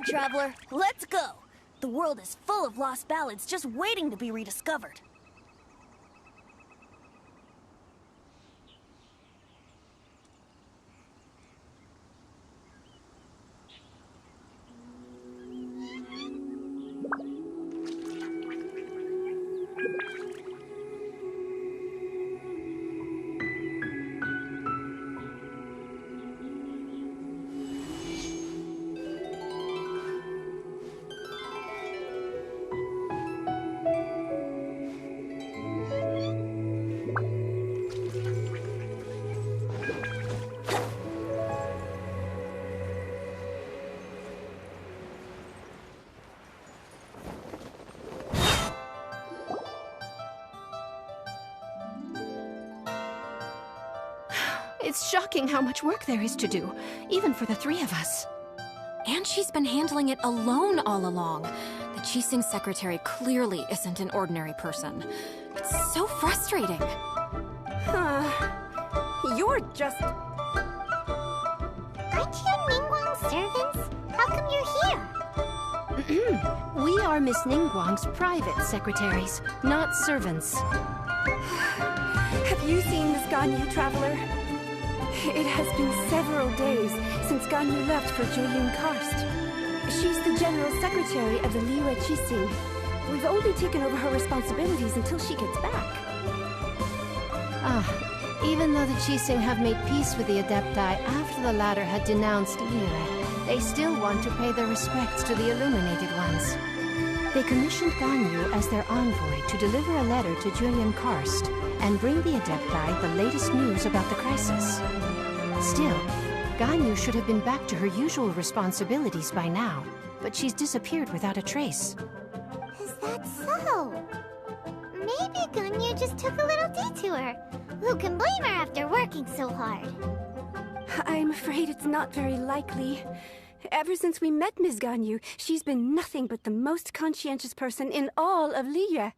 Traveler. Let's go! The world is full of lost ballads just waiting to be rediscovered. It's shocking how much work there is to do, even for the three of us. And she's been handling it alone all along. The Qixing secretary clearly isn't an ordinary person. It's so frustrating. You're just... Aren't you Ningguang's servants? How come you're here? We are Miss Ningguang's private secretaries, not servants. Have you seen Miss Ganyu, Traveler? It has been several days since Ganyu left for Julian Karst. She's the General Secretary of the Liyue Qixing. We've only taken over her responsibilities until she gets back. Even though the Qixing have made peace with the Adepti after the latter had denounced Liyue, they still want to pay their respects to the Illuminated Ones. They commissioned Ganyu as their envoy to deliver a letter to Julian Karst and bring the Adepti the latest news about the crisis. Still, Ganyu should have been back to her usual responsibilities by now, but she's disappeared without a trace. Is that so? Maybe Ganyu just took a little detour. Who can blame her after working so hard? I'm afraid it's not very likely. Ever since we met Ms. Ganyu, she's been nothing but the most conscientious person in all of Liyue.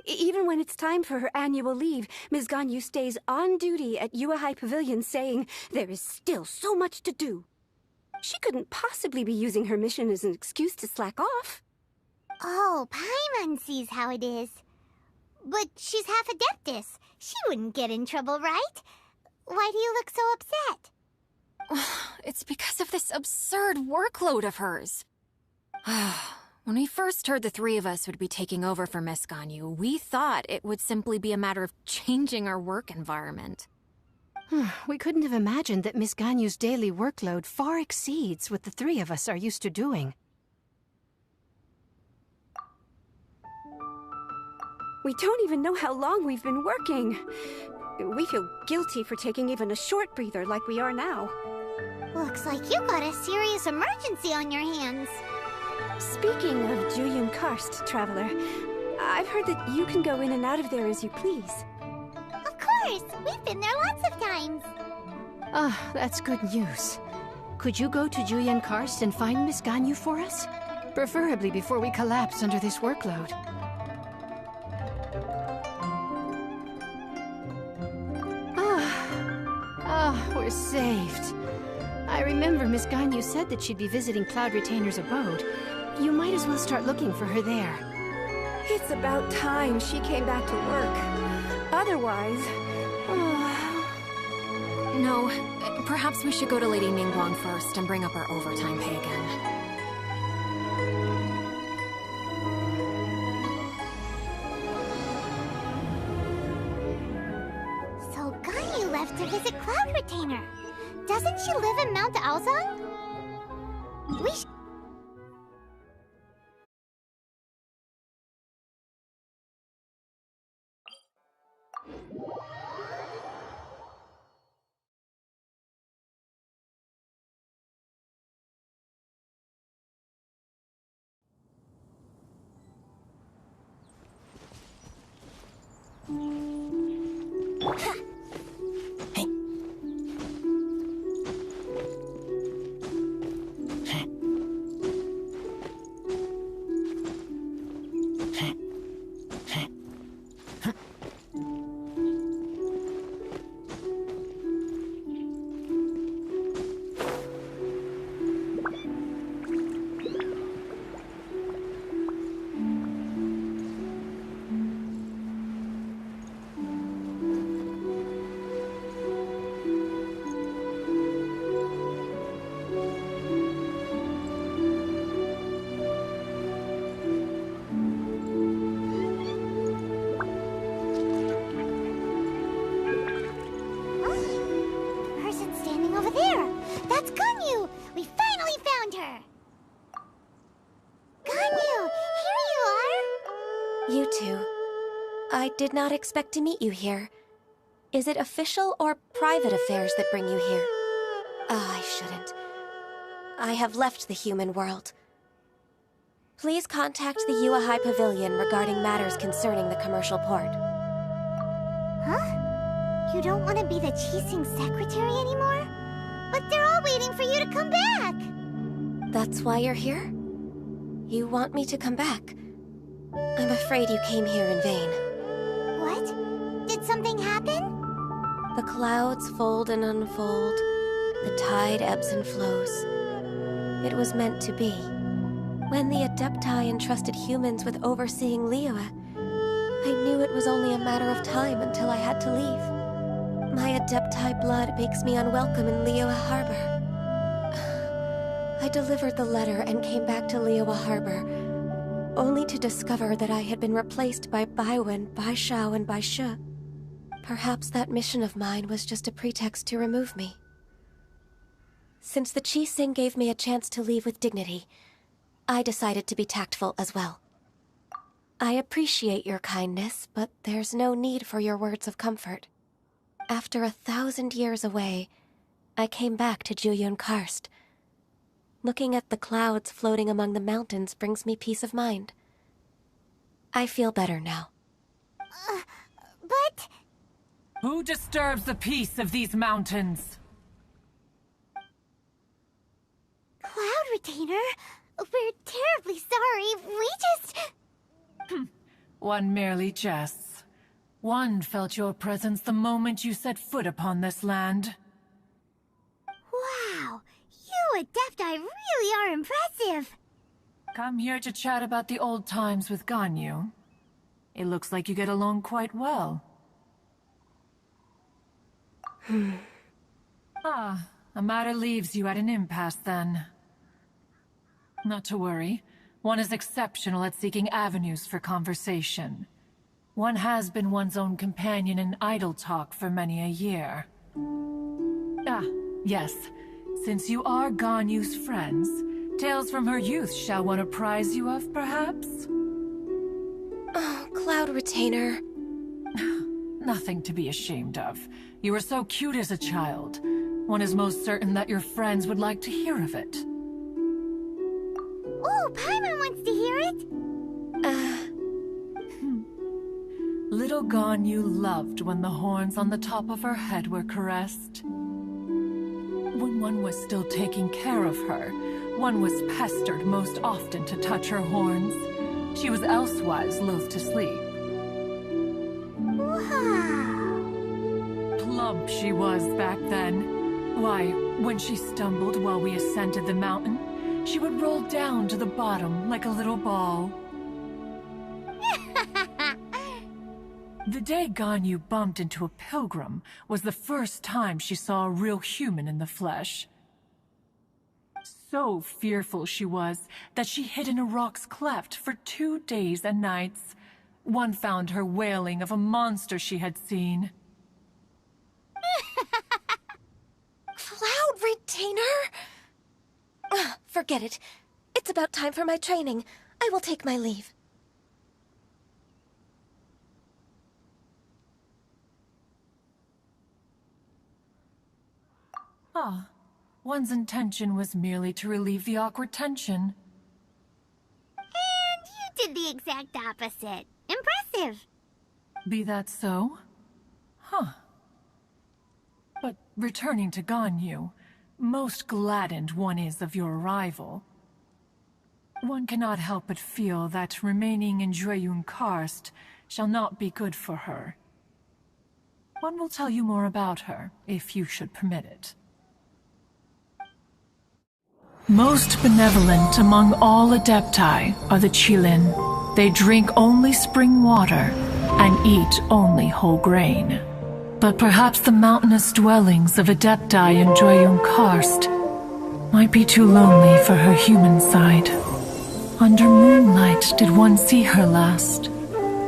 Even when it's time for her annual leave, Ms. Ganyu stays on duty at Yuehai Pavilion saying there is still so much to do. She couldn't possibly be using her mission as an excuse to slack off. Oh, Paimon sees how it is. But she's half Adeptus. She wouldn't get in trouble, right? Why do you look so upset? It's because of this absurd workload of hers. When we first heard the three of us would be taking over for Miss Ganyu, we thought it would simply be a matter of changing our work environment. We couldn't have imagined that Miss Ganyu's daily workload far exceeds what the three of us are used to doing. We don't even know how long we've been working. We feel guilty for taking even a short breather like we are now. Looks like you got a serious emergency on your hands. Speaking of Julian Karst, Traveler, I've heard that you can go in and out of there as you please. Of course! We've been there lots of times. That's good news. Could you go to Julian Karst and find Miss Ganyu for us? Preferably before we collapse under this workload. We're saved. I remember Miss Ganyu said that she'd be visiting Cloud Retainer's abode. You might as well start looking for her there. It's about time she came back to work. Otherwise... No, perhaps we should go to Lady Ningguang first and bring up our overtime pay again. So Ganyu left to visit Cloud Retainer. Doesn't she live in Mount Aozang? We should... You two. I did not expect to meet you here. Is it official or private affairs that bring you here? I shouldn't. I have left the human world. Please contact the Yua High Pavilion regarding matters concerning the commercial port. Huh? You don't want to be the Qixing secretary anymore? But they're all waiting for you to come back! That's why you're here? You want me to come back? I'm afraid you came here in vain. What? Did something happen? The clouds fold and unfold. The tide ebbs and flows. It was meant to be. When the Adepti entrusted humans with overseeing Liyue, I knew it was only a matter of time until I had to leave. My Adepti blood makes me unwelcome in Liyue Harbor. I delivered the letter and came back to Liyue Harbor, only to discover that I had been replaced by Baiwen, Baishao, and Baishu. Perhaps that mission of mine was just a pretext to remove me. Since the Qixing gave me a chance to leave with dignity, I decided to be tactful as well. I appreciate your kindness, but there's no need for your words of comfort. After 1,000 years away, I came back to Juyun Karst. Looking at the clouds floating among the mountains brings me peace of mind. I feel better now. But... Who disturbs the peace of these mountains? Cloud Retainer, we're terribly sorry. We just... One merely jests. One felt your presence the moment you set foot upon this land. Wow, you Adepti really are impressive. Come here to chat about the old times with Ganyu. It looks like you get along quite well. A matter leaves you at an impasse then. Not to worry. One is exceptional at seeking avenues for conversation. One has been one's own companion in idle talk for many a year. Yes. Since you are Ganyu's friends, tales from her youth shall one apprise you of, perhaps? Oh, Cloud Retainer. Nothing to be ashamed of. You were so cute as a child. One is most certain that your friends would like to hear of it. Oh, Paimon wants to hear it. Little Ganyu loved when the horns on the top of her head were caressed. When one was still taking care of her, one was pestered most often to touch her horns. She was elsewise loath to sleep. Wow. Plump she was back then. Why, when she stumbled while we ascended the mountain, she would roll down to the bottom like a little ball. The day Ganyu bumped into a pilgrim was the first time she saw a real human in the flesh. So fearful she was that she hid in a rock's cleft for 2 days and nights. One found her wailing of a monster she had seen. Cloud Retainer? Forget it. It's about time for my training. I will take my leave. One's intention was merely to relieve the awkward tension. And you did the exact opposite. Impressive. Be that so? But returning to Ganyu, most gladdened one is of your arrival. One cannot help but feel that remaining in Juyun Karst shall not be good for her. One will tell you more about her, if you should permit it. Most benevolent among all Adepti are the Qilin. They drink only spring water and eat only whole grain. But perhaps the mountainous dwellings of Adepti in Juyun Karst might be too lonely for her human side. Under moonlight did one see her last.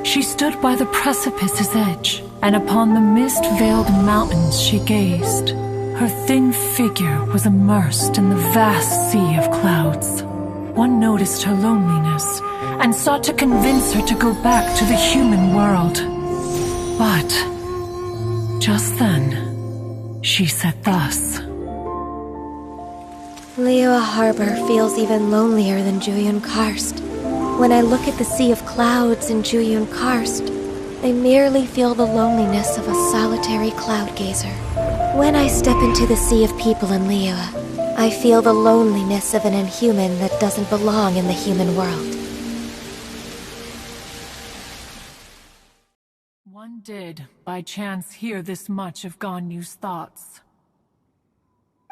She stood by the precipice's edge, and upon the mist-veiled mountains she gazed. Her thin figure was immersed in the vast sea of clouds. One noticed her loneliness, and sought to convince her to go back to the human world. But just then, she said thus. Liyue Harbor feels even lonelier than Jueyun Karst. When I look at the sea of clouds in Jueyun Karst, I merely feel the loneliness of a solitary cloud gazer. When I step into the sea of people in Liyue, I feel the loneliness of an inhuman that doesn't belong in the human world. One did, by chance, hear this much of Ganyu's thoughts.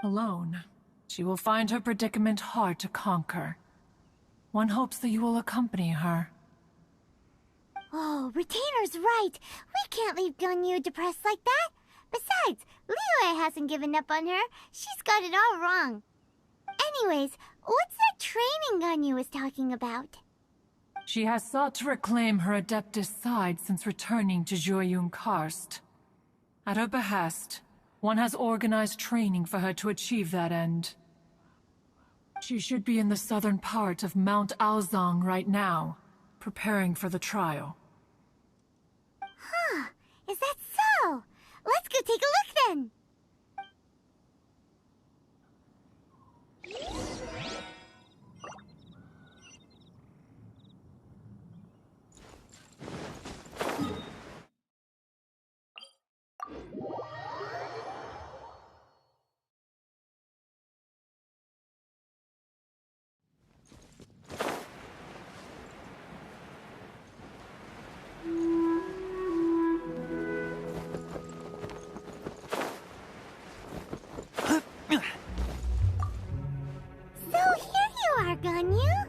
Alone, she will find her predicament hard to conquer. One hopes that you will accompany her. Oh, Retainer's right. We can't leave Ganyu depressed like that. Besides, Liyue hasn't given up on her. She's got it all wrong. Anyways, what's that training Ganyu was talking about? She has sought to reclaim her Adeptus side since returning to Jueyun Karst. At her behest, one has organized training for her to achieve that end. She should be in the southern part of Mount Aozang right now, preparing for the trial. Huh, is that so? Let's go take a look then! Ganyu?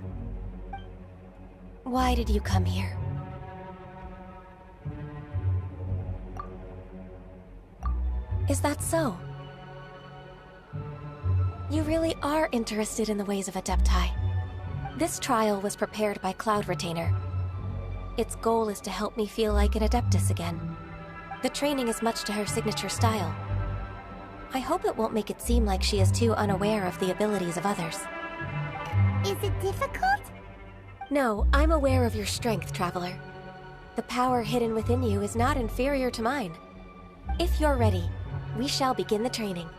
Why did you come here? Is that so? You really are interested in the ways of Adepti. This trial was prepared by Cloud Retainer. Its goal is to help me feel like an Adeptus again. The training is much to her signature style. I hope it won't make it seem like she is too unaware of the abilities of others. Is it difficult? No, I'm aware of your strength, Traveler. The power hidden within you is not inferior to mine. If you're ready, we shall begin the training.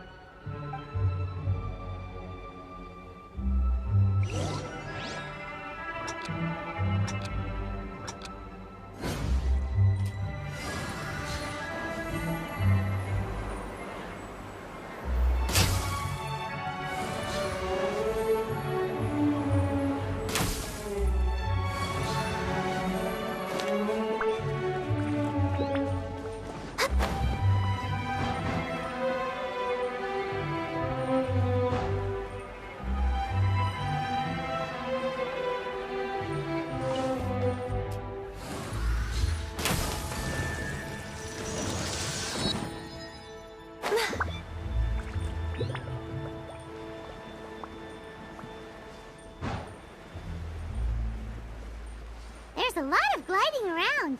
There's a lot of gliding around.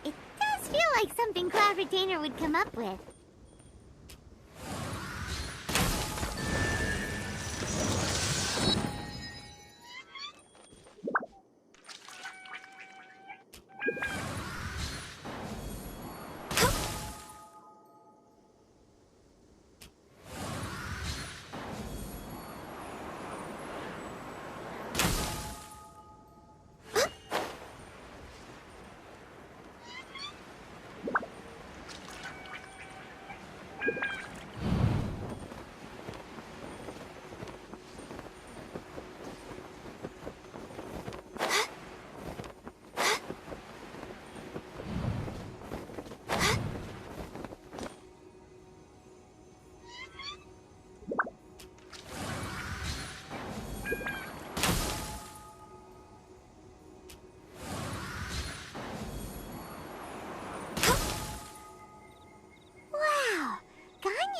It does feel like something Cloud Retainer would come up with.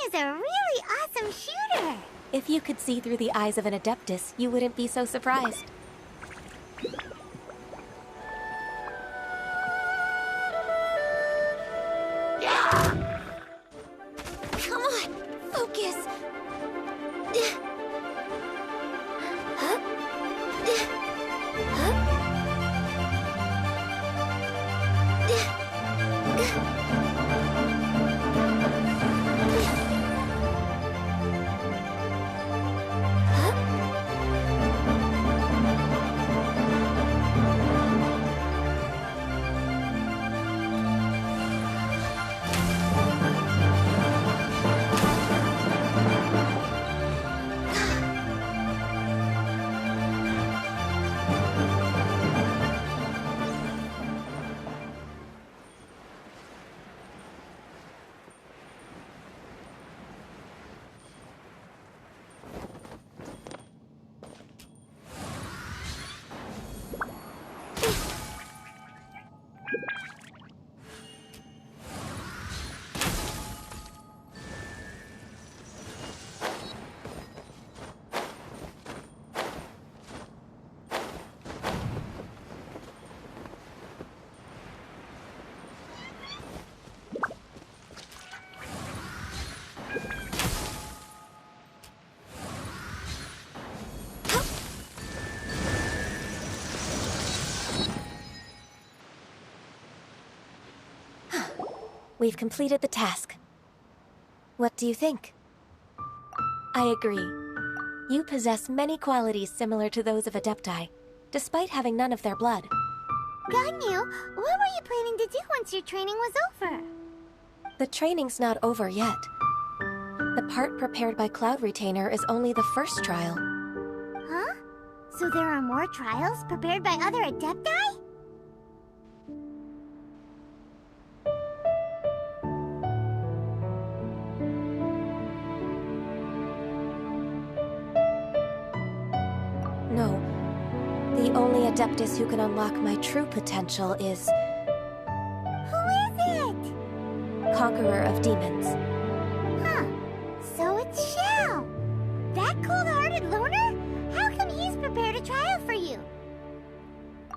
Is a really awesome shooter! If you could see through the eyes of an Adeptus, you wouldn't be so surprised. Come on! Focus! We've completed the task. What do you think? I agree. You possess many qualities similar to those of Adepti, despite having none of their blood. Ganyu, what were you planning to do once your training was over? The training's not over yet. The part prepared by Cloud Retainer is only the first trial. Huh? So there are more trials prepared by other Adepti? No. The only Adeptus who can unlock my true potential is... Who is it? Conqueror of Demons. Huh. So it's Xiao. That cold-hearted loner? How come he's prepared a trial for you?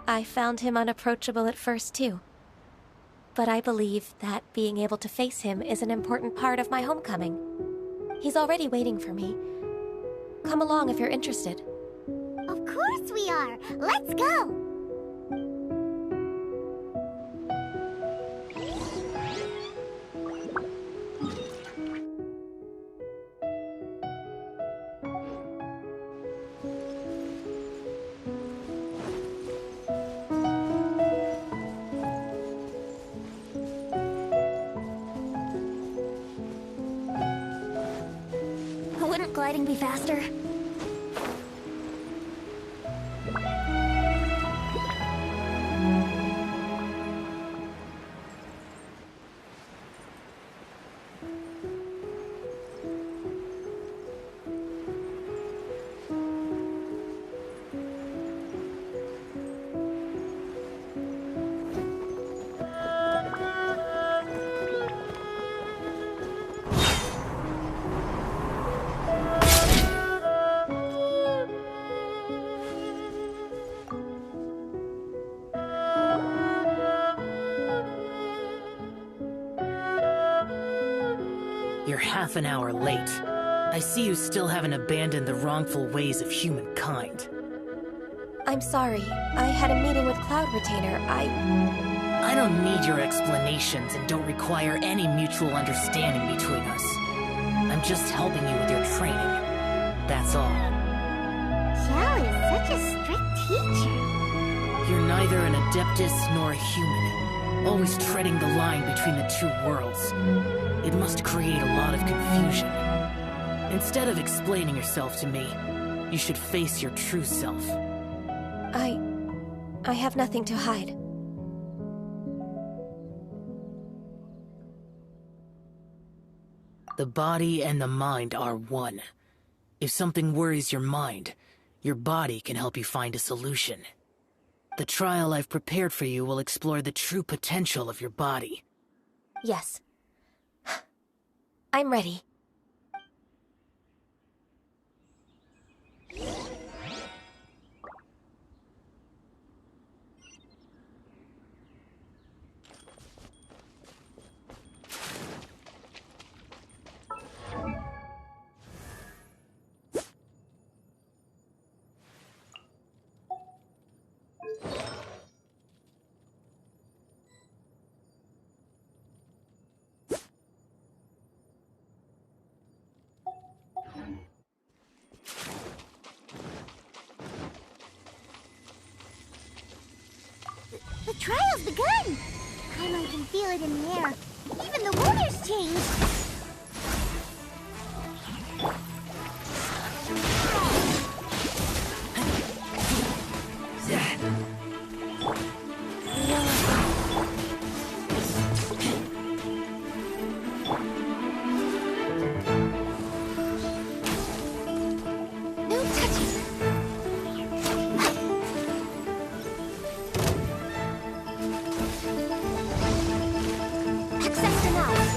I found him unapproachable at first, too. But I believe that being able to face him is an important part of my homecoming. He's already waiting for me. Come along if you're interested. Of course we are. Let's go. Wouldn't gliding be faster? You're half an hour late. I see you still haven't abandoned the wrongful ways of humankind. I'm sorry. I had a meeting with Cloud Retainer. I don't need your explanations and don't require any mutual understanding between us. I'm just helping you with your training. That's all. Xiao is such a strict teacher. You're neither an Adeptus nor a human, always treading the line between the two worlds. It must create a lot of confusion. Instead of explaining yourself to me, you should face your true self. I have nothing to hide. The body and the mind are one. If something worries your mind, your body can help you find a solution. The trial I've prepared for you will explore the true potential of your body. Yes. I'm ready. The trial's begun! I can feel it in the air. Even the water's changed. No touching. Access denied.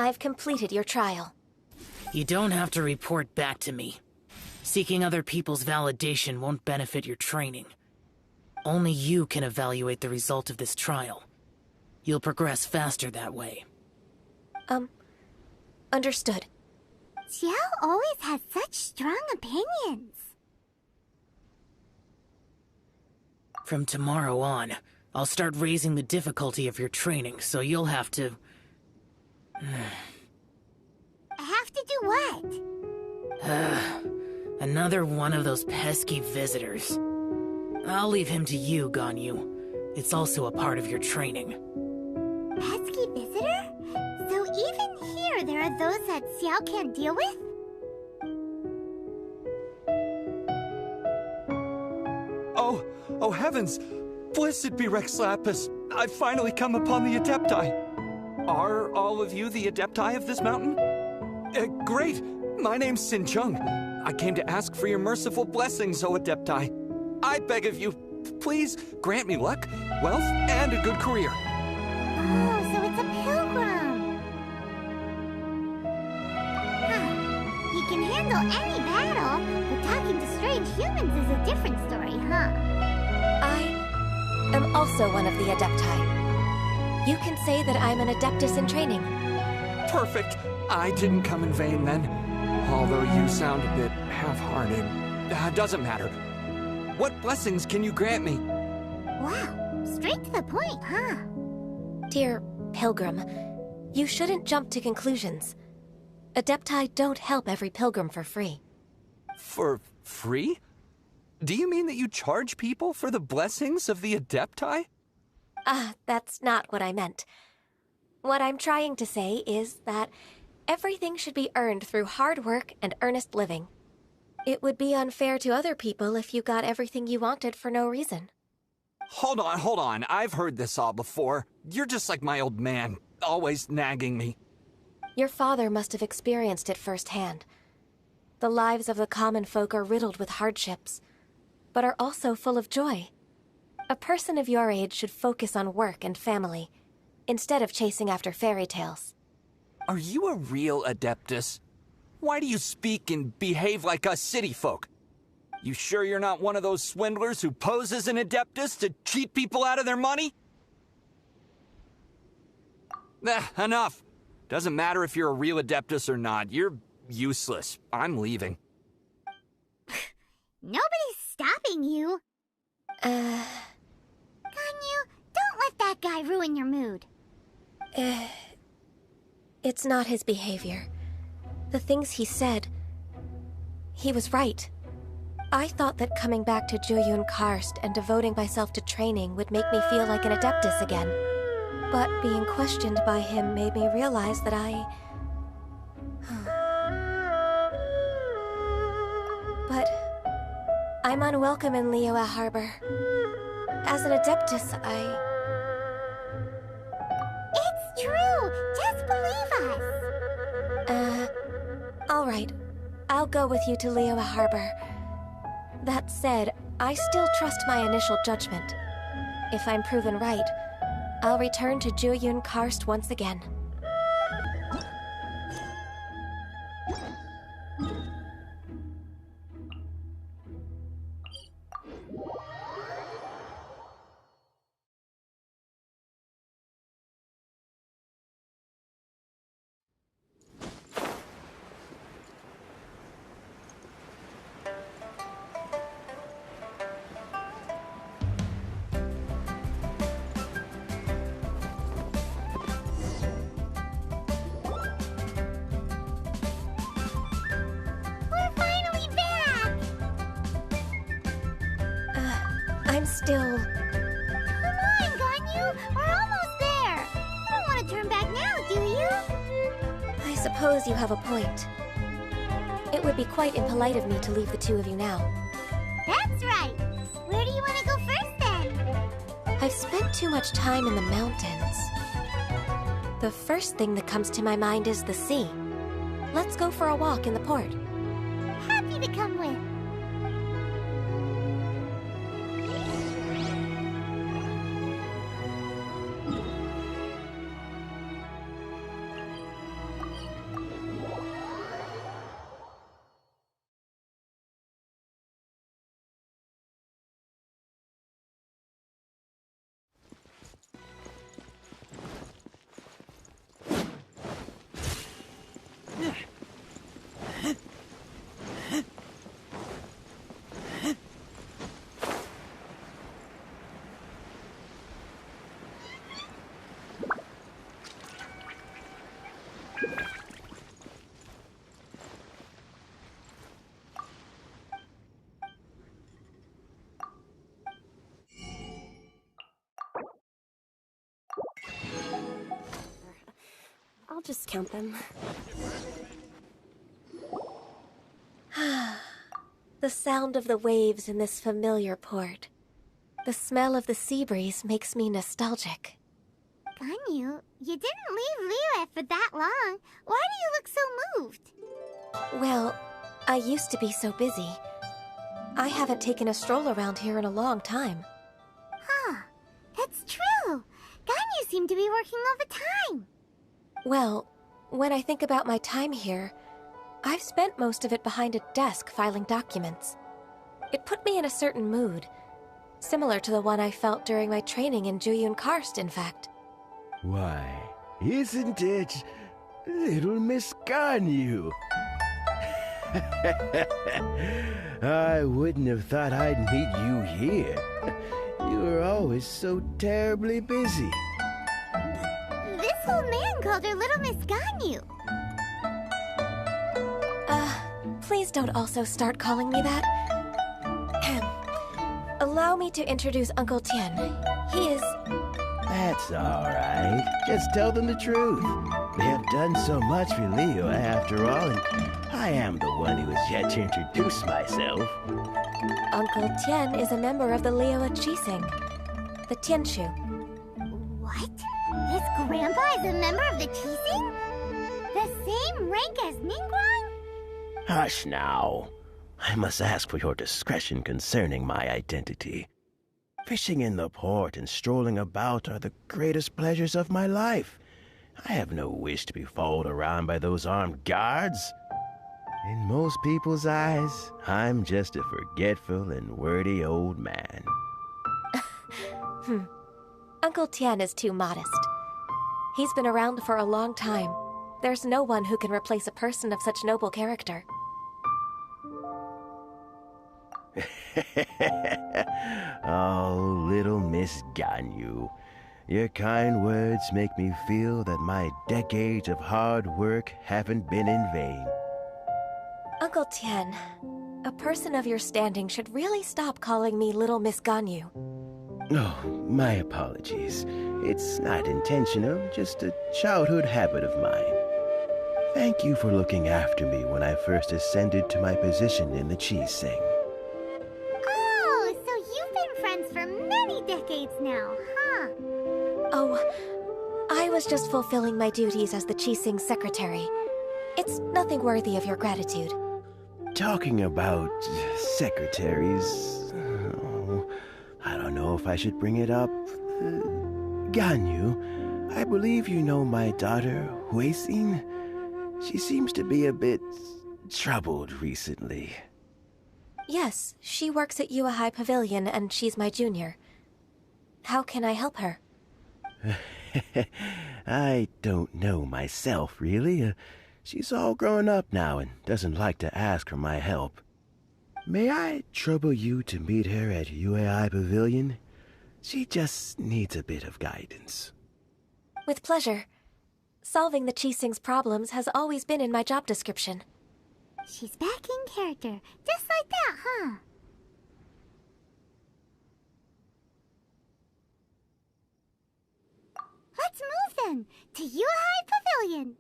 I've completed your trial. You don't have to report back to me. Seeking other people's validation won't benefit your training. Only you can evaluate the result of this trial. You'll progress faster that way. Understood. Xiao always has such strong opinions. From tomorrow on, I'll start raising the difficulty of your training, so you'll have to... Have to do what? Another one of those pesky visitors. I'll leave him to you, Ganyu. It's also a part of your training. Pesky visitor? So even here there are those that Xiao can't deal with? Oh heavens! Blessed be Rex Lapis! I've finally come upon the Adepti! Are all of you the Adepti of this mountain? Great! My name's Sin Chung. I came to ask for your merciful blessings, O Adepti. I beg of you, please grant me luck, wealth, and a good career. Oh, so it's a pilgrim. Huh. He can handle any battle, but talking to strange humans is a different story, huh? I am also one of the Adepti. You can say that I'm an Adeptus in training. Perfect. I didn't come in vain then. Although you sound a bit half-hearted. Doesn't matter. What blessings can you grant me? Wow, straight to the point, huh? Dear Pilgrim, you shouldn't jump to conclusions. Adepti don't help every pilgrim for free. For free? Do you mean that you charge people for the blessings of the Adepti? That's not what I meant. What I'm trying to say is that everything should be earned through hard work and earnest living. It would be unfair to other people if you got everything you wanted for no reason. Hold on. I've heard this all before. You're just like my old man, always nagging me. Your father must have experienced it firsthand. The lives of the common folk are riddled with hardships, but are also full of joy. A person of your age should focus on work and family, instead of chasing after fairy tales. Are you a real Adeptus? Why do you speak and behave like us city folk? You sure you're not one of those swindlers who pose as an Adeptus to cheat people out of their money? Enough. Doesn't matter if you're a real Adeptus or not. You're useless. I'm leaving. Nobody's stopping you. Ganyu, don't let that guy ruin your mood. It's not his behavior. The things he said, he was right. I thought that coming back to Jueyun Karst and devoting myself to training would make me feel like an Adeptus again. But being questioned by him made me realize that But I'm unwelcome in Liyue Harbor. As an Adeptus, It's true! Just believe us! All right. I'll go with you to Liyue Harbor. That said, I still trust my initial judgment. If I'm proven right, I'll return to Jueyun Karst once again. I'm still... Come on, Ganyu! We're almost there! You don't want to turn back now, do you? I suppose you have a point. It would be quite impolite of me to leave the two of you now. That's right! Where do you want to go first, then? I've spent too much time in the mountains. The first thing that comes to my mind is the sea. Let's go for a walk in the port. Happy to come with. I'll just count them. The sound of the waves in this familiar port. The smell of the sea breeze makes me nostalgic. Ganyu, you didn't leave Liyue for that long. Why do you look so moved? Well, I used to be so busy. I haven't taken a stroll around here in a long time. Huh. It's true. Ganyu seemed to be working all the time. Well, when I think about my time here, I've spent most of it behind a desk filing documents. It put me in a certain mood, similar to the one I felt during my training in Juyun Karst, in fact. Why, isn't it little Miss Ganyu? I wouldn't have thought I'd meet you here. You were always so terribly busy. This old man called her Little Miss Ganyu. Please don't also start calling me that. Allow me to introduce Uncle Tian. He is... That's all right. Just tell them the truth. They have done so much for Liyue after all, and I am the one who has yet to introduce myself. Uncle Tian is a member of the Liyue Qixing, the Tianshu. What? His grandpa is a member of the Qixing? The same rank as Ningguang? Hush now. I must ask for your discretion concerning my identity. Fishing in the port and strolling about are the greatest pleasures of my life. I have no wish to be followed around by those armed guards. In most people's eyes, I'm just a forgetful and wordy old man. Uncle Tian is too modest. He's been around for a long time. There's no one who can replace a person of such noble character. Oh, little Miss Ganyu. Your kind words make me feel that my decades of hard work haven't been in vain. Uncle Tian, a person of your standing should really stop calling me Little Miss Ganyu. Oh, my apologies. It's not intentional, just a childhood habit of mine. Thank you for looking after me when I first ascended to my position in the Qixing. Oh, so you've been friends for many decades now, huh? Oh, I was just fulfilling my duties as the Qixing secretary. It's nothing worthy of your gratitude. Talking about secretaries... Oh, I don't know if I should bring it up. Ganyu, I believe you know my daughter, Huixin. She seems to be a bit troubled recently. Yes, she works at Yua High Pavilion and she's my junior. How can I help her? I don't know myself, really. She's all grown up now and doesn't like to ask for my help. May I trouble you to meet her at UAI Pavilion? She just needs a bit of guidance. With pleasure. Solving the Qixing's problems has always been in my job description. She's back in character, just like that, huh? Let's move then, to Yuhai Pavilion.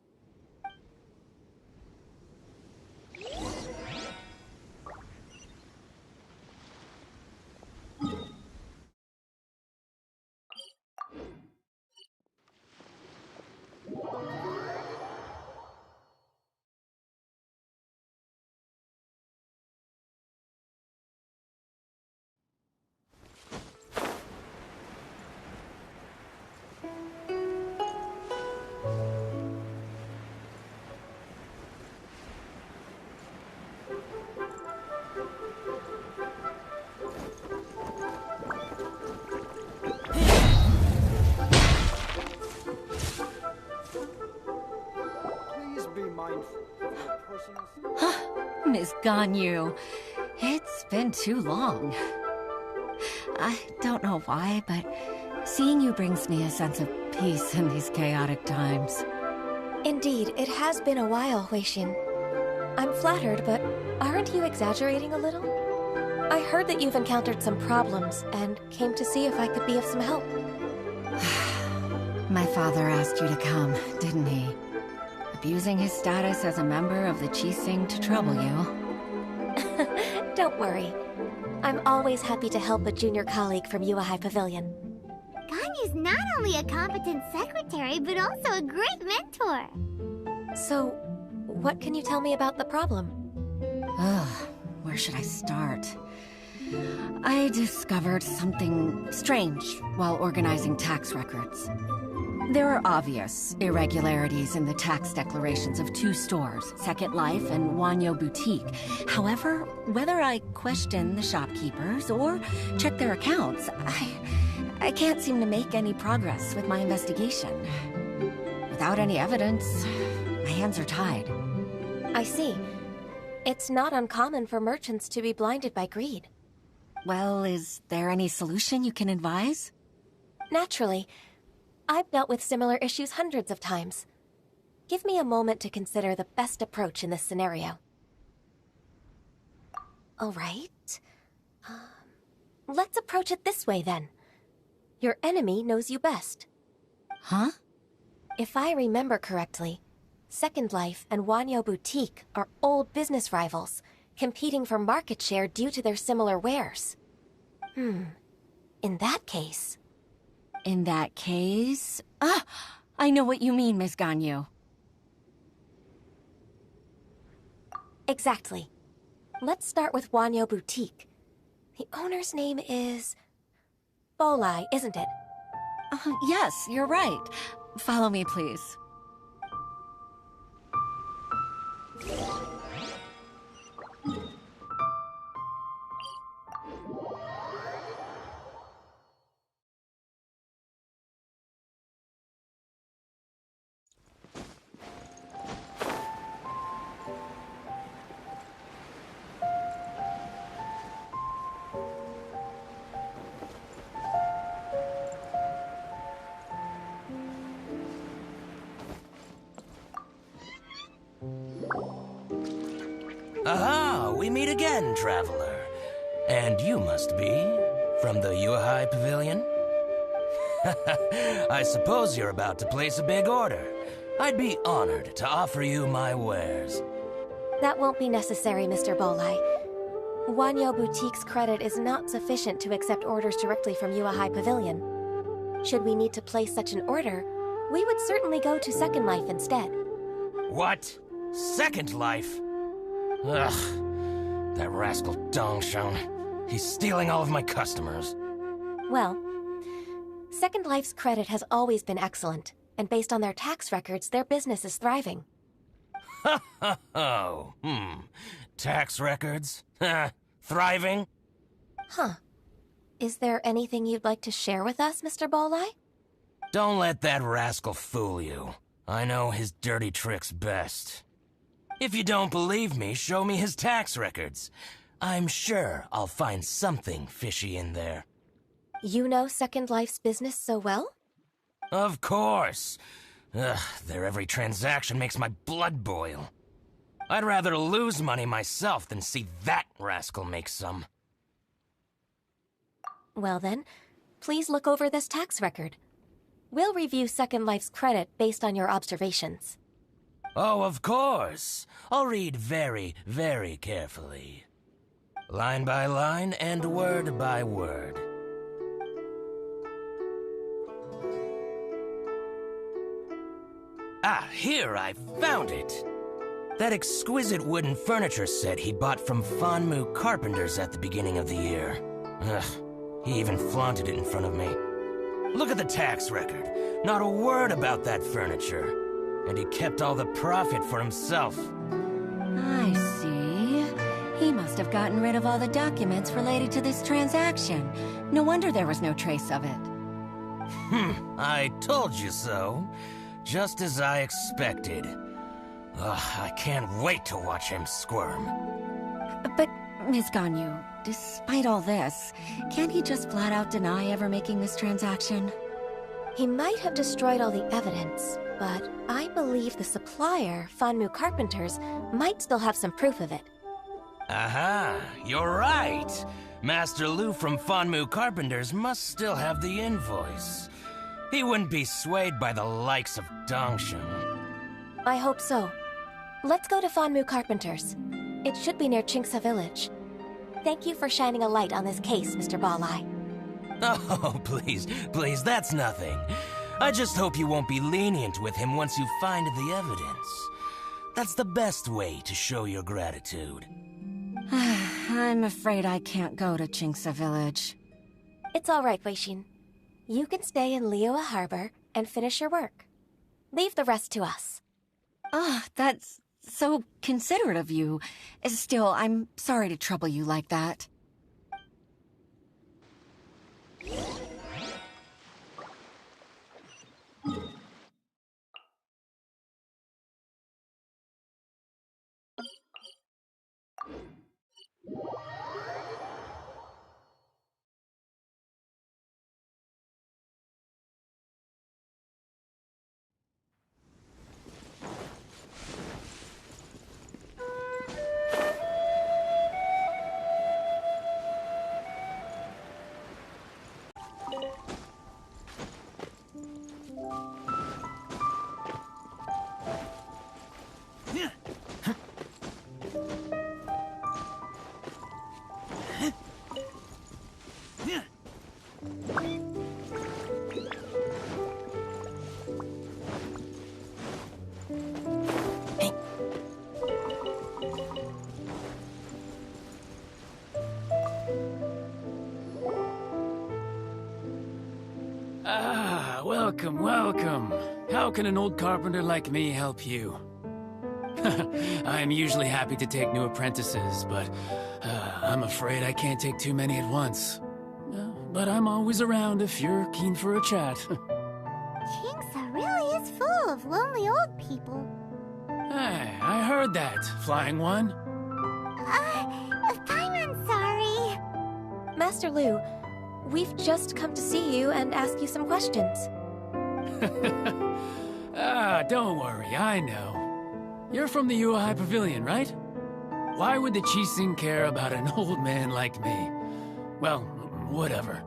Miss Ganyu, it's been too long. I don't know why, but seeing you brings me a sense of peace in these chaotic times. Indeed, it has been a while, Huixin. I'm flattered, but aren't you exaggerating a little? I heard that you've encountered some problems and came to see if I could be of some help. My father asked you to come, didn't he? abusing his status as a member of the Qixing to trouble you. Don't worry. I'm always happy to help a junior colleague from Yuehai Pavilion. Ganyu's not only a competent secretary, but also a great mentor. So, what can you tell me about the problem? Ugh, where should I start? I discovered something strange while organizing tax records. There are obvious irregularities in the tax declarations of 2 stores, Second Life and Wanyo Boutique. However, whether I question the shopkeepers or check their accounts, I can't seem to make any progress with my investigation. Without any evidence, my hands are tied. I see. It's not uncommon for merchants to be blinded by greed. Well, is there any solution you can advise? Naturally. I've dealt with similar issues hundreds of times. Give me a moment to consider the best approach in this scenario. All right. Let's approach it this way, then. Your enemy knows you best. Huh? If I remember correctly, Second Life and Wanyo Boutique are old business rivals, competing for market share due to their similar wares. In that case... In that case... I know what you mean, Miss Ganyu. Exactly. Let's start with Wanyo Boutique. The owner's name is... Bolai, isn't it? Yes, you're right. Follow me, please. Aha! We meet again, traveler. And you must be from the Yuehai Pavilion? I suppose you're about to place a big order. I'd be honored to offer you my wares. That won't be necessary, Mr. Bolai. Wanyo Boutique's credit is not sufficient to accept orders directly from Yuehai Pavilion. Should we need to place such an order, we would certainly go to Second Life instead. What? Second Life? Ugh, that rascal Dongsheng. He's stealing all of my customers. Well, Second Life's credit has always been excellent, and based on their tax records, their business is thriving. Tax records? Thriving? Huh. Is there anything you'd like to share with us, Mr. Bolai? Don't let that rascal fool you. I know his dirty tricks best. If you don't believe me, show me his tax records. I'm sure I'll find something fishy in there. You know Second Life's business so well? Of course. Ugh, their every transaction makes my blood boil. I'd rather lose money myself than see that rascal make some. Well then, please look over this tax record. We'll review Second Life's credit based on your observations. Oh, of course. I'll read very, very carefully. Line by line and word by word. Ah, here, I found it. That exquisite wooden furniture set he bought from Fanmu Carpenters at the beginning of the year. Ugh, he even flaunted it in front of me. Look at the tax record. Not a word about that furniture. And he kept all the profit for himself. I see. He must have gotten rid of all the documents related to this transaction. No wonder there was no trace of it. I told you so. Just as I expected. Ugh, I can't wait to watch him squirm. But, Ms. Ganyu, despite all this, can't he just flat out deny ever making this transaction? He might have destroyed all the evidence, but I believe the supplier, Fanmu Carpenters, might still have some proof of it. Aha, you're right. Master Lu from Fanmu Carpenters must still have the invoice. He wouldn't be swayed by the likes of Dongsheng. I hope so. Let's go to Fanmu Carpenter's. It should be near Chinksa Village. Thank you for shining a light on this case, Mr. Balai. Oh, please, that's nothing. I just hope you won't be lenient with him once you find the evidence. That's the best way to show your gratitude. I'm afraid I can't go to Chinksa Village. It's all right, Weishin. You can stay in Liyue Harbor and finish your work. Leave the rest to us. Ah, that's so considerate of you. Still, I'm sorry to trouble you like that. Welcome, welcome. How can an old carpenter like me help you? I'm usually happy to take new apprentices, but I'm afraid I can't take too many at once. But I'm always around if you're keen for a chat. Chinksa really is full of lonely old people. Hey, I heard that, Flying One. I'm sorry. Master Lu, we've just come to see you and ask you some questions. Don't worry, I know. You're from the Yuehai Pavilion, right? Why would the Qixing care about an old man like me? Well, whatever.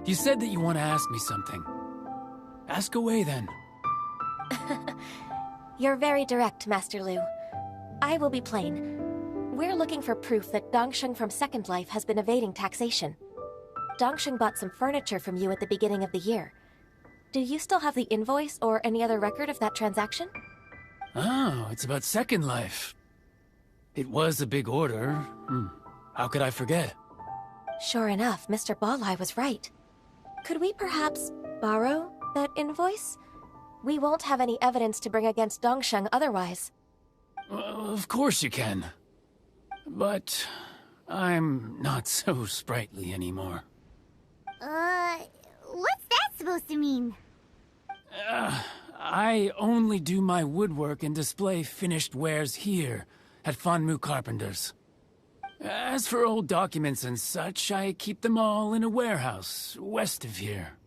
You said that you want to ask me something. Ask away, then. You're very direct, Master Lu. I will be plain. We're looking for proof that Dongsheng from Second Life has been evading taxation. Dongsheng bought some furniture from you at the beginning of the year. Do you still have the invoice or any other record of that transaction? Oh, it's about Second Life. It was a big order. How could I forget? Sure enough, Mr. Balai was right. Could we perhaps borrow that invoice? We won't have any evidence to bring against Dongsheng otherwise. Of course you can. But I'm not so sprightly anymore. What's that supposed to mean? I only do my woodwork and display finished wares here at Fanmu Carpenter's. As for old documents and such, I keep them all in a warehouse west of here.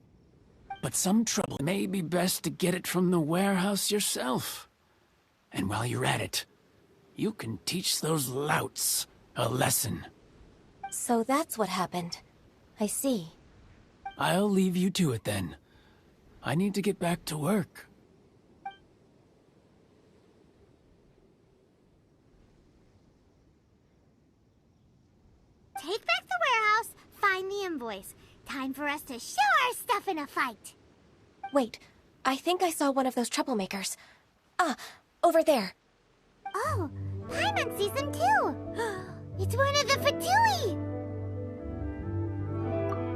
But some trouble may be best to get it from the warehouse yourself. And while you're at it, you can teach those louts a lesson. So that's what happened. I see. I'll leave you to it then. I need to get back to work. Take back the warehouse, find the invoice. Time for us to show our stuff in a fight. Wait, I think I saw one of those troublemakers. Ah, over there. Oh, Paimon sees them too. It's one of the Fatui.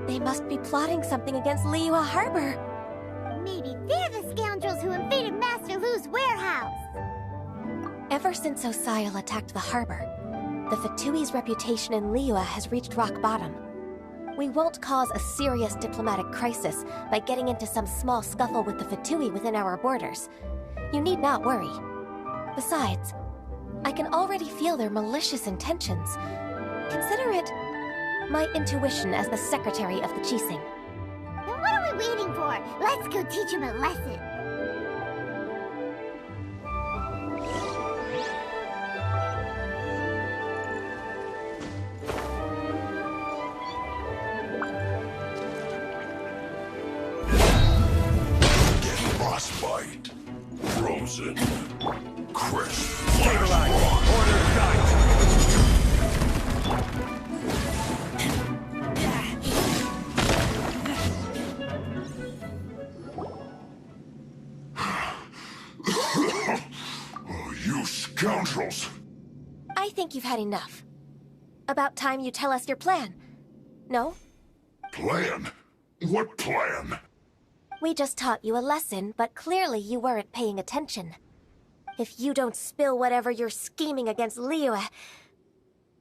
They must be plotting something against Liyue Harbor. Maybe they're the scoundrels who invaded Master Lu's warehouse. Ever since Osial attacked the harbor, the Fatui's reputation in Liyue has reached rock bottom. We won't cause a serious diplomatic crisis by getting into some small scuffle with the Fatui within our borders. You need not worry. Besides, I can already feel their malicious intentions. Consider it my intuition as the secretary of the Qixing. Then what are we waiting for? Let's go teach him a lesson. Frostbite. Frozen. Crisp. Stabilize. Order cut. Oh, you scoundrels! I think you've had enough. About time you tell us your plan. No? Plan? What plan? We just taught you a lesson, but clearly you weren't paying attention. If you don't spill whatever you're scheming against Liyue,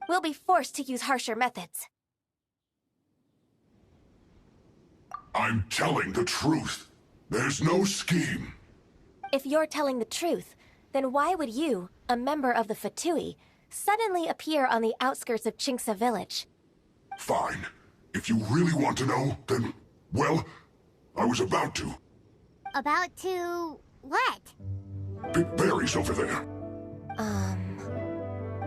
we'll be forced to use harsher methods. I'm telling the truth. There's no scheme. If you're telling the truth, then why would you, a member of the Fatui, suddenly appear on the outskirts of Chinksa village? Fine. If you really want to know, then, well, I was about to. About to... what? Pick berries over there.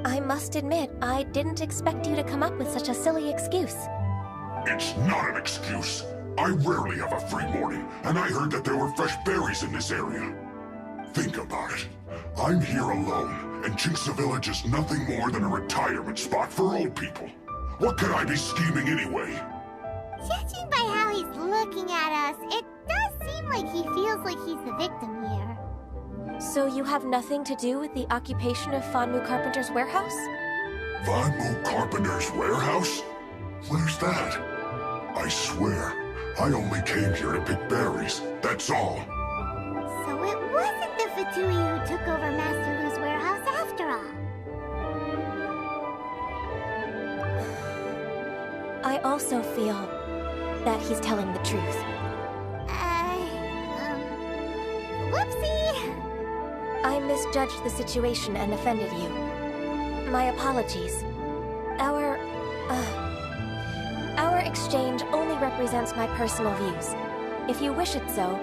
I must admit, I didn't expect you to come up with such a silly excuse. It's not an excuse. I rarely have a free morning, and I heard that there were fresh berries in this area. Think about it. I'm here alone, and Chinksa Village is nothing more than a retirement spot for old people. What could I be scheming anyway? Judging by how he's looking at us, it does seem like he feels like he's the victim here. So you have nothing to do with the occupation of Fanmu Carpenter's warehouse? Fanmu Carpenter's warehouse? Where's that? I swear, I only came here to pick berries, that's all. So it wasn't the Fatui who took over Master Lu's warehouse after all. I also feel that he's telling the truth. Whoopsie! I misjudged the situation and offended you. My apologies. Our exchange only represents my personal views. If you wish it so,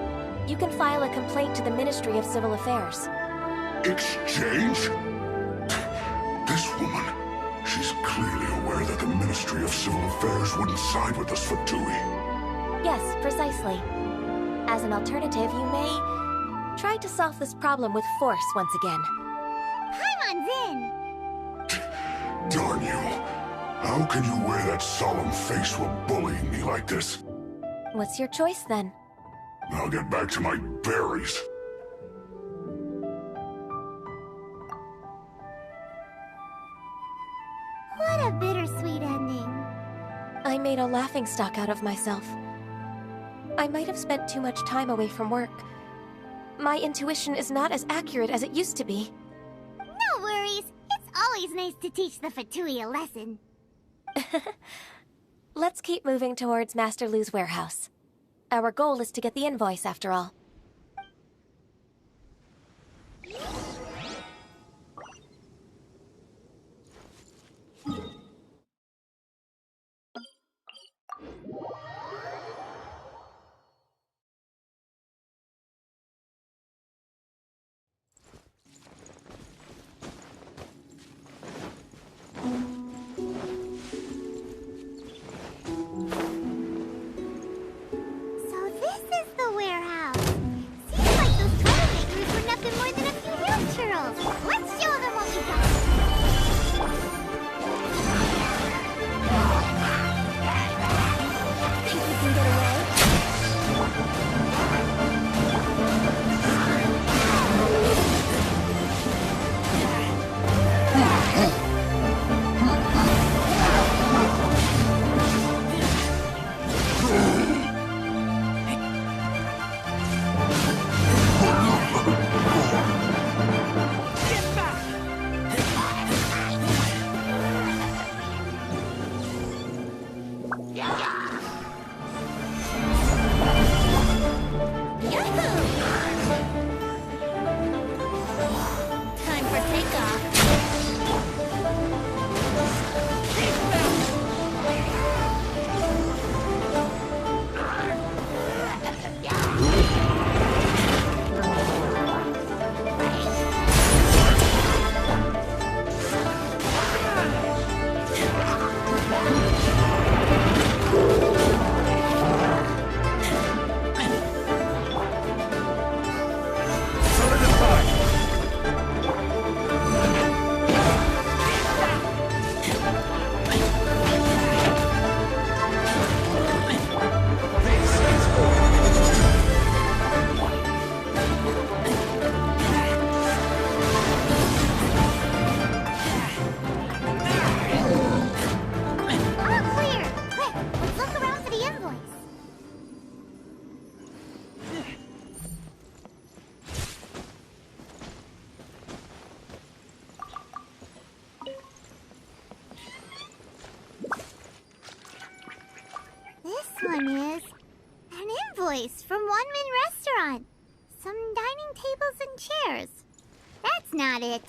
you can file a complaint to the Ministry of Civil Affairs. Exchange? This woman, she's clearly aware that the Ministry of Civil Affairs wouldn't side with us Fatui. Yes, precisely. As an alternative, you may try to solve this problem with force once again. Paimon's in! Darn you. How can you wear that solemn face while bullying me like this? What's your choice, then? I'll get back to my berries. What a bittersweet ending. I made a laughingstock out of myself. I might have spent too much time away from work. My intuition is not as accurate as it used to be. No worries. It's always nice to teach the Fatui a lesson. Let's keep moving towards Master Lu's warehouse. Our goal is to get the invoice, after all. So this is the warehouse. invoice from One-Man Restaurant. Some dining tables and chairs. That's not it.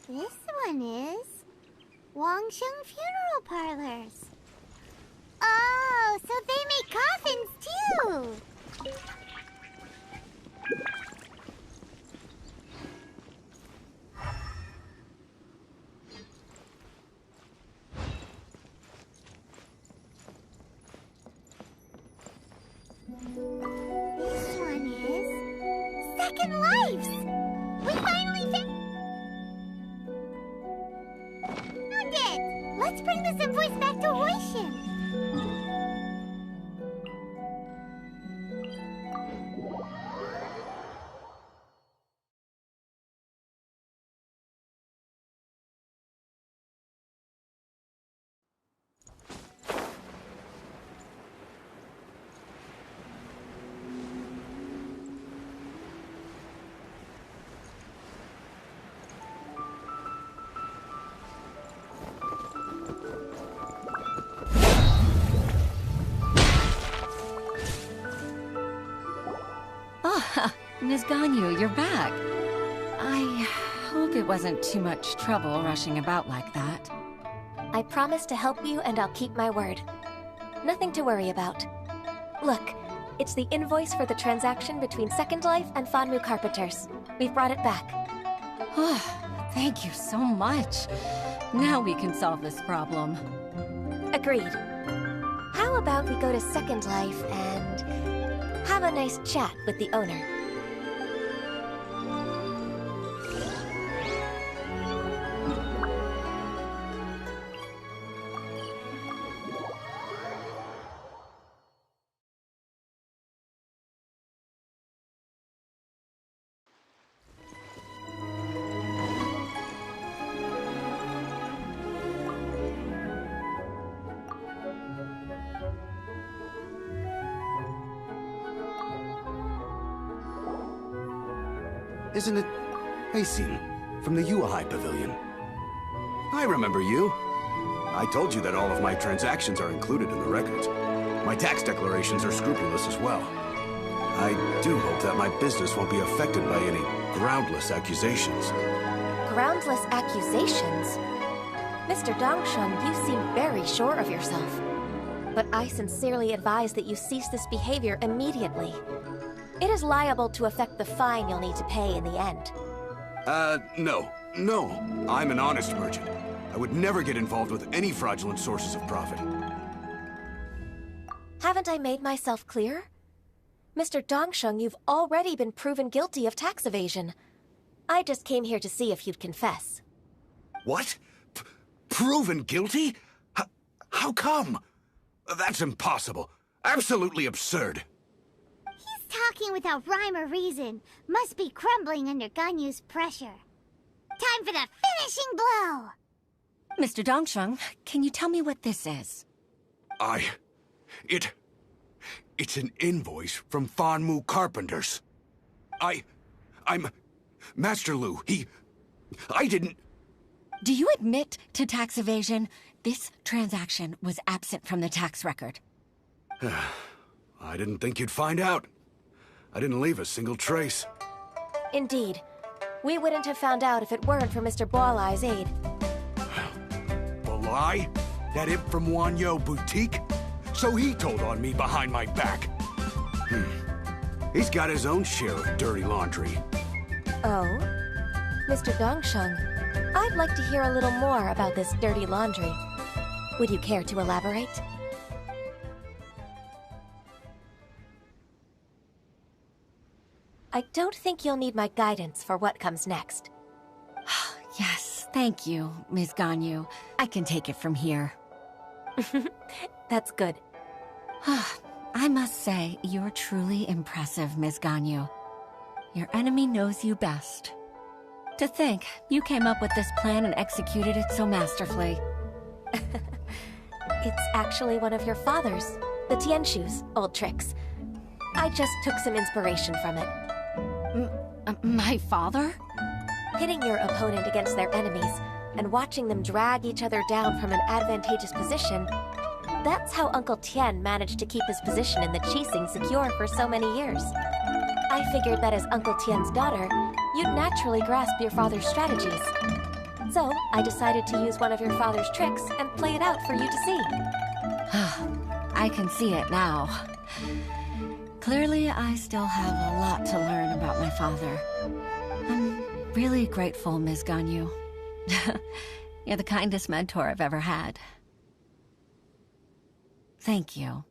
This one is Wangsheng Funeral Parlors. Oh, so they make coffins too. This one is Second Lives. We finally found it. Let's bring this invoice back to Hoishin. Ms. Ganyu, you're back. I hope it wasn't too much trouble rushing about like that. I promise to help you, and I'll keep my word. Nothing to worry about. Look, it's the invoice for the transaction between Second Life and Fanmu Carpenters. We've brought it back. Thank you so much. Now we can solve this problem. Agreed. How about we go to Second Life and have a nice chat with the owner? Isn't it Hasin from the Yuahai Pavilion? I remember you. I told you that all of my transactions are included in the records. My tax declarations are scrupulous as well. I do hope that my business won't be affected by any groundless accusations. Groundless accusations? Mr. Dongsheng, you seem very sure of yourself. But I sincerely advise that you cease this behavior immediately. It is liable to affect the fine you'll need to pay in the end. No. I'm an honest merchant. I would never get involved with any fraudulent sources of profit. Haven't I made myself clear? Mr. Dongsheng, you've already been proven guilty of tax evasion. I just came here to see if you'd confess. What? Proven guilty? How come? That's impossible. Absolutely absurd. Talking without rhyme or reason. Must be crumbling under Ganyu's pressure. Time for the finishing blow! Mr. Dongsheng, can you tell me what this is? It's an invoice from Fanmu Carpenters. I'm Master Lu. I didn't... Do you admit to tax evasion? This transaction was absent from the tax record. I didn't think you'd find out. I didn't leave a single trace. Indeed. We wouldn't have found out if it weren't for Mr. Boalai's aid. Boalai? That imp from Wanyo Boutique? So he told on me behind my back. He's got his own share of dirty laundry. Oh? Mr. Dongsheng, I'd like to hear a little more about this dirty laundry. Would you care to elaborate? I don't think you'll need my guidance for what comes next. Yes, thank you, Ms. Ganyu. I can take it from here. That's good. I must say, you're truly impressive, Ms. Ganyu. Your enemy knows you best. To think, you came up with this plan and executed it so masterfully. It's actually one of your father's, the Tianshu's, old tricks. I just took some inspiration from it. My father? Pitting your opponent against their enemies and watching them drag each other down from an advantageous position, That's how Uncle Tian managed to keep his position in the Qixing secure for so many years. I figured that as Uncle Tian's daughter, you'd naturally grasp your father's strategies. So, I decided to use one of your father's tricks and play it out for you to see. I can see it now. Clearly, I still have a lot to learn about my father. I'm really grateful, Ms. Ganyu. You're the kindest mentor I've ever had. Thank you.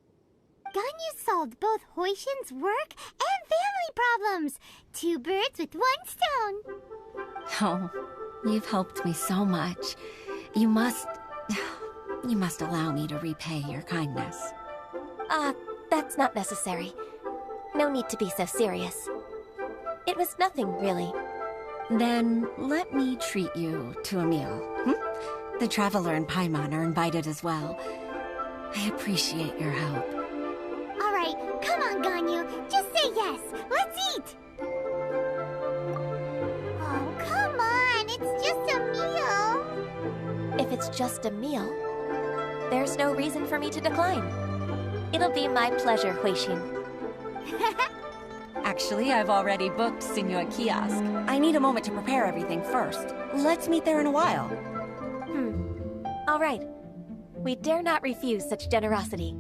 Ganyu solved both Huixin's work and family problems. 2 birds with 1 stone. Oh, you've helped me so much. You must allow me to repay your kindness. That's not necessary. No need to be so serious. It was nothing, really. Then let me treat you to a meal. The Traveler and Paimon are invited as well. I appreciate your help. All right, come on, Ganyu. Just say yes. Let's eat. Oh, come on. It's just a meal. If it's just a meal, there's no reason for me to decline. It'll be my pleasure, Huixin. Actually, I've already booked Senor Kiosk. I need a moment to prepare everything first. Let's meet there in a while. All right. We dare not refuse such generosity.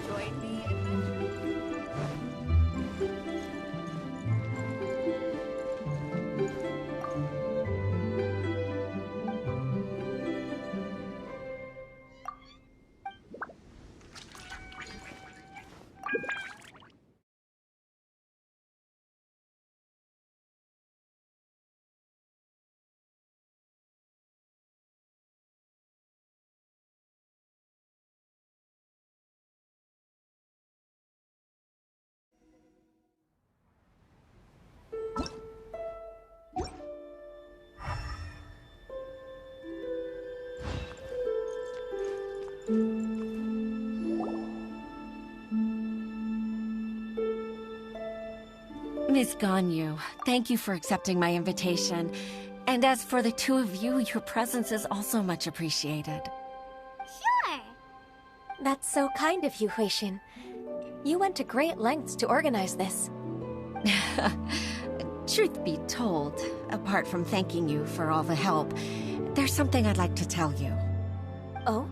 Join me Ms. Ganyu, thank you for accepting my invitation. And as for the 2 of you, your presence is also much appreciated. Sure. That's so kind of you, Huixin. You went to great lengths to organize this. Truth be told, apart from thanking you for all the help, there's something I'd like to tell you. Oh?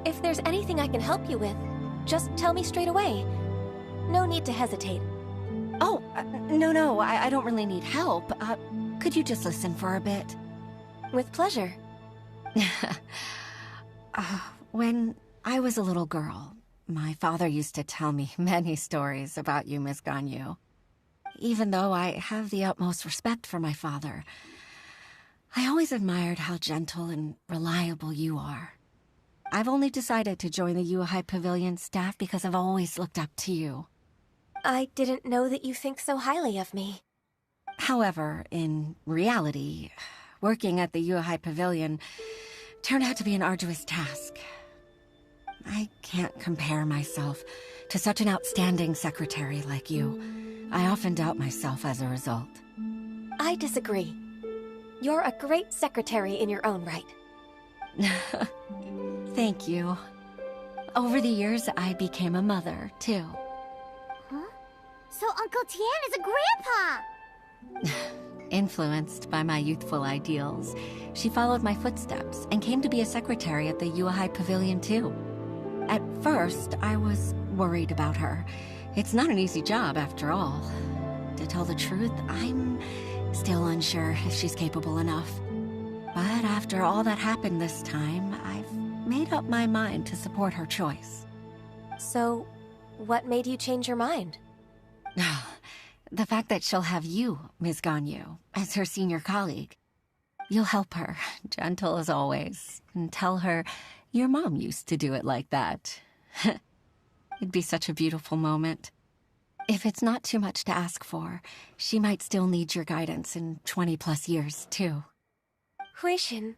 If there's anything I can help you with, just tell me straight away. No need to hesitate. Oh, no, I don't really need help. Could you just listen for a bit? With pleasure. When I was a little girl, my father used to tell me many stories about you, Ms. Ganyu. Even though I have the utmost respect for my father, I always admired how gentle and reliable you are. I've only decided to join the Yuhai Pavilion staff because I've always looked up to you. I didn't know that you think so highly of me. However, in reality, working at the Yuhai Pavilion turned out to be an arduous task. I can't compare myself to such an outstanding secretary like you. I often doubt myself as a result. I disagree. You're a great secretary in your own right. Thank you. Over the years, I became a mother, too. Huh? So Uncle Tian is a grandpa! Influenced by my youthful ideals, she followed my footsteps and came to be a secretary at the Yuhai Pavilion, too. At first, I was worried about her. It's not an easy job, after all. To tell the truth, I'm still unsure if she's capable enough. But after all that happened this time, I've made up my mind to support her choice. So, what made you change your mind? The fact that she'll have you, Ms. Ganyu, as her senior colleague. You'll help her, gentle as always, and tell her your mom used to do it like that. It'd be such a beautiful moment. If it's not too much to ask for, she might still need your guidance in 20+ years, too. Huixin,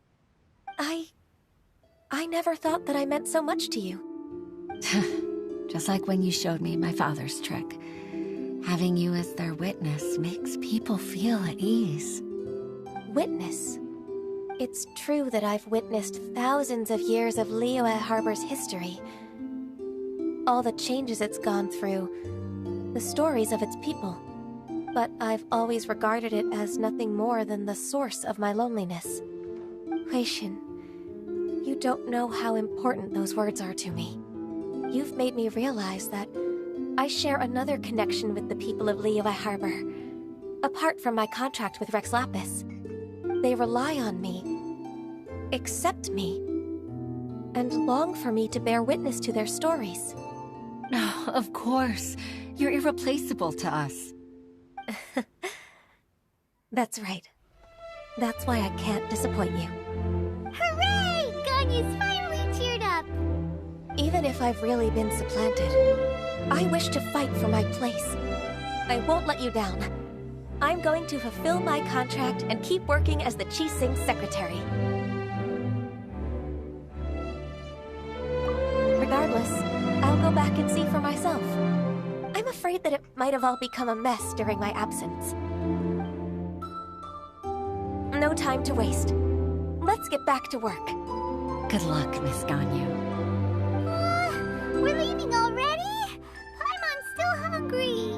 I never thought that I meant so much to you. Just like when you showed me my father's trick. Having you as their witness makes people feel at ease. Witness? It's true that I've witnessed thousands of years of Liyue Harbor's history. All the changes it's gone through, the stories of its people. But I've always regarded it as nothing more than the source of my loneliness. Huixin, you don't know how important those words are to me. You've made me realize that I share another connection with the people of Liyue Harbor. Apart from my contract with Rex Lapis, they rely on me, accept me, and long for me to bear witness to their stories. Oh, of course. You're irreplaceable to us. That's right. That's why I can't disappoint you. Hooray! Ganyu's finally cheered up! Even if I've really been supplanted, I wish to fight for my place. I won't let you down. I'm going to fulfill my contract and keep working as the Qixing's secretary. Regardless, I'll go back and see for myself. I'm afraid that it might have all become a mess during my absence. No time to waste. Let's get back to work. Good luck, Miss Ganyu. We're leaving already? I'm still hungry.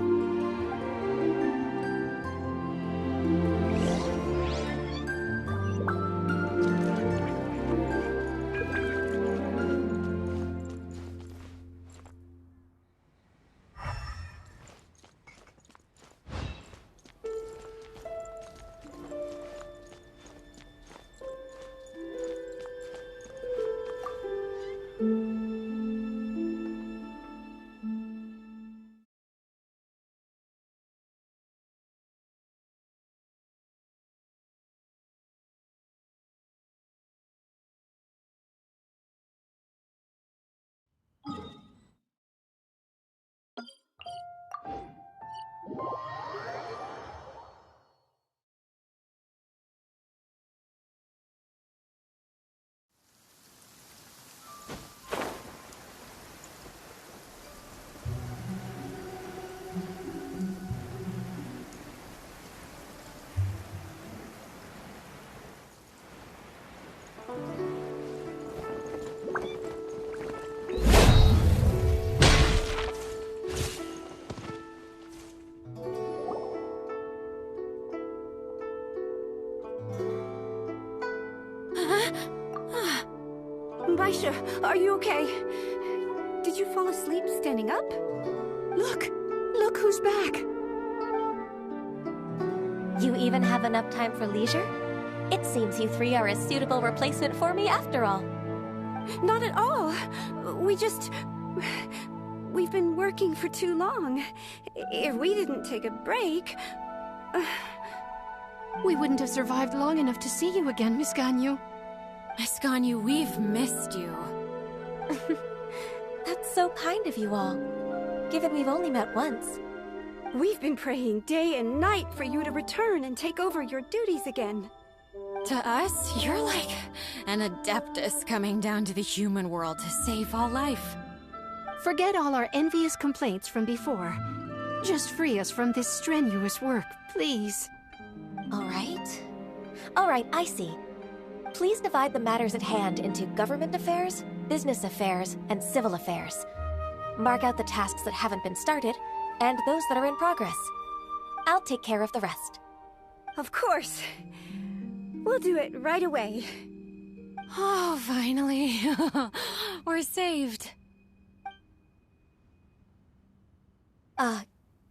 Baisha, are you okay? Did you fall asleep standing up? Look! Look who's back! You even have enough time for leisure? It seems you three are a suitable replacement for me after all. Not at all. We've been working for too long. If we didn't take a break... We wouldn't have survived long enough to see you again, Miss Ganyu. Miss Ganyu, we've missed you. That's so kind of you all, given we've only met once. We've been praying day and night for you to return and take over your duties again. To us, you're like an adeptus coming down to the human world to save all life. Forget all our envious complaints from before. Just free us from this strenuous work, please. All right, I see. Please divide the matters at hand into government affairs, business affairs, and civil affairs. Mark out the tasks that haven't been started, and those that are in progress. I'll take care of the rest. Of course. We'll do it right away. Oh, finally. We're saved.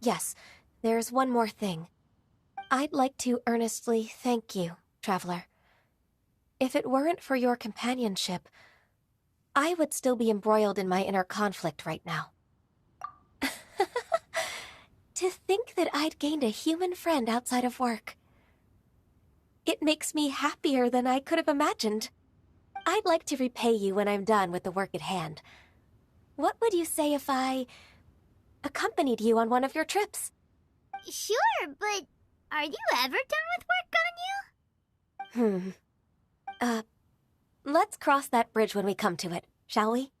Yes. There's one more thing. I'd like to earnestly thank you, Traveler. If it weren't for your companionship, I would still be embroiled in my inner conflict right now. To think that I'd gained a human friend outside of work. It makes me happier than I could have imagined. I'd like to repay you when I'm done with the work at hand. What would you say if I accompanied you on one of your trips. Sure, but are you ever done with work, Ganyu? Let's cross that bridge when we come to it, shall we?